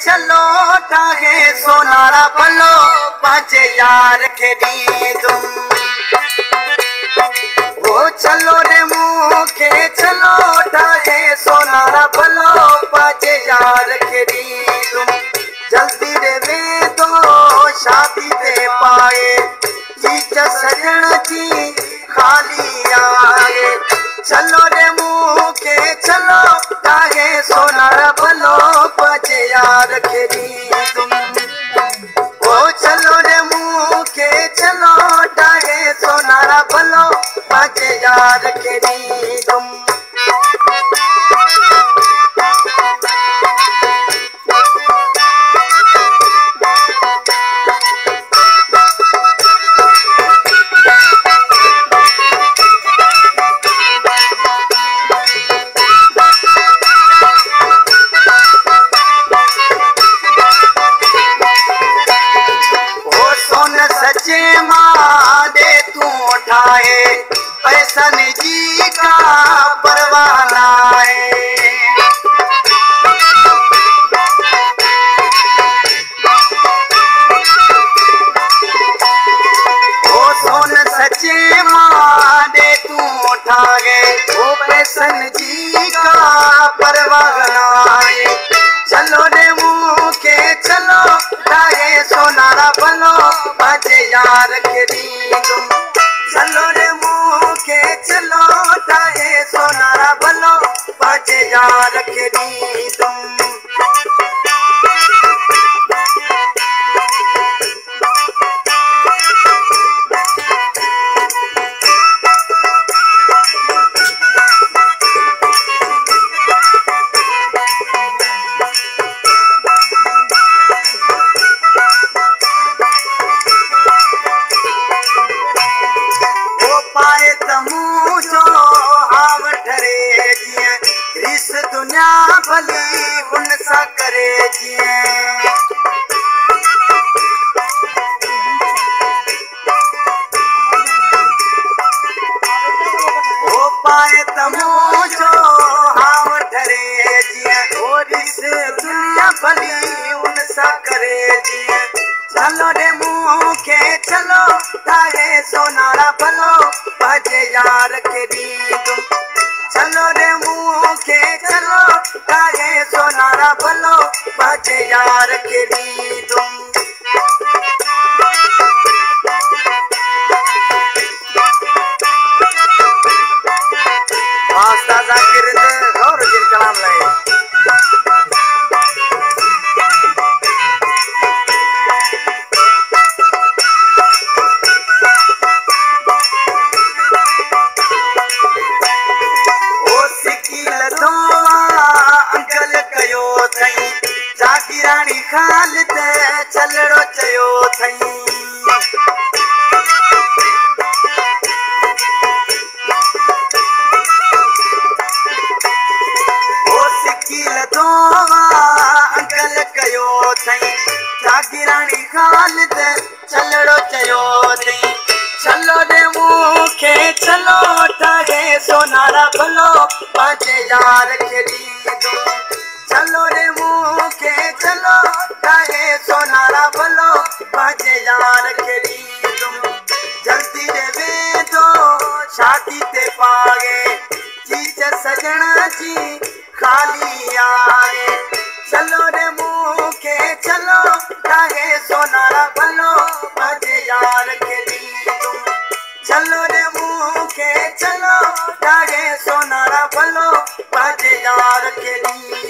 चलो ठाहे सोनारा भलो बाजे यार खेड़ी तुम। ओ चलो रे मुखे चलो ठाहे सोनारा भलो बाजे यार खेड़ी तुम। जल्दी रे वे तो शादी दे पाए चीच सजन की खाली आए। चलो रे मुखे चलो ठाहे सोनारा भलो बाजे यार खेड़ी तुम। ओ चलो रे मुखे चलो ठाहे सोनारा भलो बाजे यार खेड़ी तुम। सच्चे मादे तू उठाए पैसन जी का परवाना है। ओ सोन सच्चे मादे तू उठाए ओ पैसन जी का परवाना है। चलो रे मुखे चलो ठाहे सोनारा भलो बाजे यार खेड़ी तुम। चलो रे मुखे चलो ठाहे सोनारा भलो बाजे यार खेड़ी तुम। पाए तमू जो हाव ठरे जिए रिस दुनिया भली उन सा करे जिए। ओ पाए तमू जो हाव ठरे जिए ओ रिस दुनिया भली उन सा करे जिए। चलो रे मुखे चलो ठाहे सोनारा भलो बाजे यार खेड़ी तुम। चलो रे मुखे चलो ठाहे सोनारा भलो बाजे यार खेड़ी तुम। आस्ता जाकिर गौर जिन कलाम लाए। जागीरानी खालिद चलड़ो चयो थई। ओ सिकील दोवा अंकल कयो थई जागीरानी खालिद चलड़ो चयो थई। चलो रे मुखे चलो ठाहे सोनारा भलो बाजे यार खेड़ी तुम। चलो रे मुखे चलो ठाहे सोनारा भलो बाजे यार खेड़ी तुम। जल्दी रे वे तो शादी ते पागे चीच सजन जी खाली आए। चलो रे मुखे चलो ठाहे सोनारा भलो बाजे यार खेड़ी तुम। चलो रे मुखे चलो ठाहे सोनारा भलो बाजे यार खेड़ी।